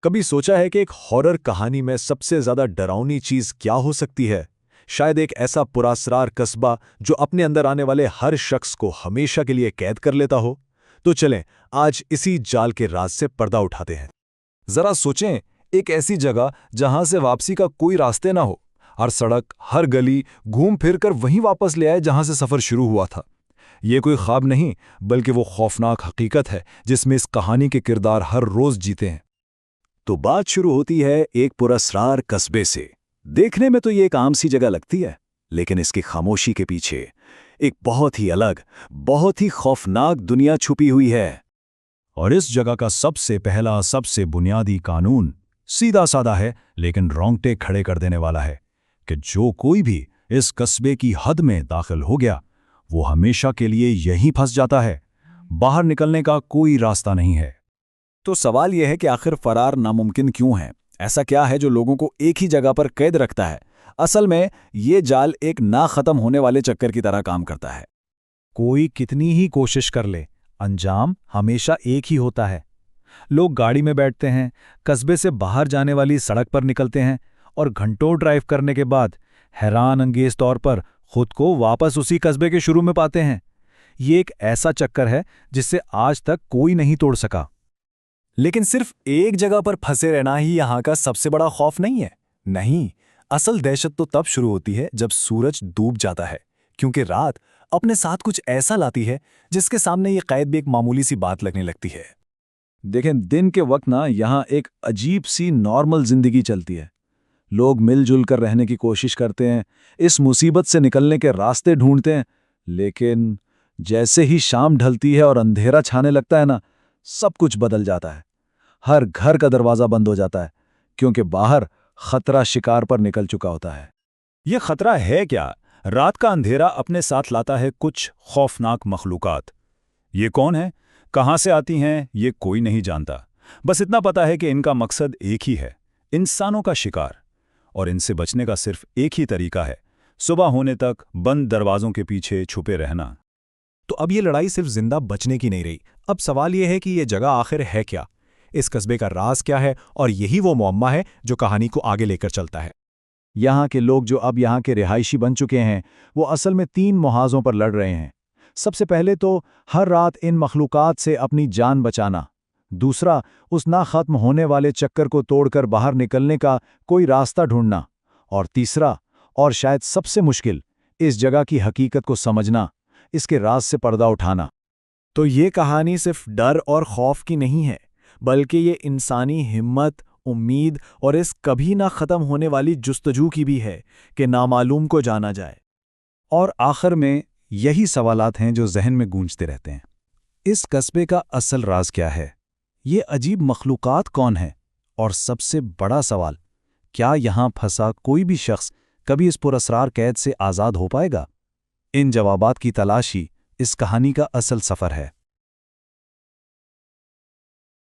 कभी सोचा है कि एक हॉरर कहानी में सबसे ज्यादा डरावनी चीज क्या हो सकती है? शायद एक ऐसा पुरस्कार कस्बा जो अपने अंदर आने वाले हर शख्स को हमेशा के लिए कैद कर लेता हो। तो चलें, आज इसी जाल के राज से पर्दा उठाते हैं। जरा सोचें, एक ऐसी जगह जहां से वापसी का कोई रास्ते ना हो। हर सड़क, हर गली घूम फिर कर वहीं वापस ले आए जहां से सफर शुरू हुआ था। ये कोई ख्वाब नहीं, बल्कि वो खौफनाक हकीकत है जिसमें इस कहानी के किरदार हर रोज जीते हैं। तो बात शुरू होती है एक पुरस्कार कस्बे से। देखने में तो ये एक आम सी जगह लगती है, लेकिन इसकी खामोशी के पीछे एक बहुत ही अलग, बहुत ही खौफनाक दुनिया छुपी हुई है। और इस जगह का सबसे पहला, सबसे बुनियादी कानून सीधा साधा है, लेकिन रोंगटे खड़े कर देने वाला है कि जो कोई भी इस कस्बे की हद में दाखिल हो गया, वो हमेशा के लिए यहीं फंस जाता है। बाहर निकलने का कोई रास्ता नहीं है। तो सवाल यह है कि आखिर फरार नामुमकिन क्यों है? ऐसा क्या है जो लोगों को एक ही जगह पर कैद रखता है? असल में ये जाल एक ना खत्म होने वाले चक्कर की तरह काम करता है। कोई कितनी ही कोशिश कर ले, अंजाम हमेशा एक ही होता है। लोग गाड़ी में बैठते हैं, कस्बे से बाहर जाने वाली सड़क पर निकलते हैं और घंटों ड्राइव करने के बाद हैरान अंगेज तौर पर खुद को वापस उसी कस्बे के शुरू में पाते हैं। ये एक ऐसा चक्कर है जिससे आज तक कोई नहीं तोड़ सका। लेकिन सिर्फ एक जगह पर फंसे रहना ही यहाँ का सबसे बड़ा खौफ नहीं है। नहीं, असल दहशत तो तब शुरू होती है जब सूरज डूब जाता है, क्योंकि रात अपने साथ कुछ ऐसा लाती है जिसके सामने ये कैद भी एक मामूली सी बात लगने लगती है। देखें, दिन के वक्त ना यहाँ एक अजीब सी नॉर्मल जिंदगी चलती है। लोग मिलजुल कर रहने की कोशिश करते हैं, इस मुसीबत से निकलने के रास्ते ढूंढते हैं। लेकिन जैसे ही शाम ढलती है और अंधेरा छाने लगता है ना, सब कुछ बदल जाता है। हर घर का दरवाजा बंद हो जाता है, क्योंकि बाहर खतरा शिकार पर निकल चुका होता है। ये खतरा है क्या? रात का अंधेरा अपने साथ लाता है कुछ खौफनाक मखलूकात। ये कौन है, कहां से आती हैं, ये कोई नहीं जानता। बस इतना पता है कि इनका मकसद एक ही है, इंसानों का शिकार। और इनसे बचने का सिर्फ एक ही तरीका है, सुबह होने तक बंद दरवाजों के पीछे छुपे रहना। तो अब ये लड़ाई सिर्फ जिंदा बचने की नहीं रही। अब सवाल ये है कि ये जगह आखिर है क्या? इस कस्बे का राज क्या है? और यही वो मुअम्मा है जो कहानी को आगे लेकर चलता है। यहाँ के लोग जो अब यहाँ के रिहायशी बन चुके हैं, वो असल में 3 मुहाज़ों पर लड़ रहे हैं। सबसे पहले तो हर रात इन मखलूकात से अपनी जान बचाना। दूसरा, उस ना खत्म होने वाले चक्कर को तोड़कर बाहर निकलने का कोई रास्ता ढूंढना। और तीसरा, और शायद सबसे मुश्किल, इस जगह की हकीकत को समझना, इसके राज से पर्दा उठाना। तो ये कहानी सिर्फ डर और खौफ की नहीं है, बल्कि ये इंसानी हिम्मत, उम्मीद और इस कभी ना खत्म होने वाली जुस्तजू की भी है कि नामालूम को जाना जाए। और आखिर में यही सवालात हैं जो जहन में गूंजते रहते हैं। इस कस्बे का असल राज क्या है? ये अजीब मखलूकात कौन है? और सबसे बड़ा सवाल, क्या यहां फंसा कोई भी शख्स कभी इस पुरस्कार कैद से आज़ाद हो पाएगा? इन जवाबात की तलाशी इस कहानी का असल सफ़र है।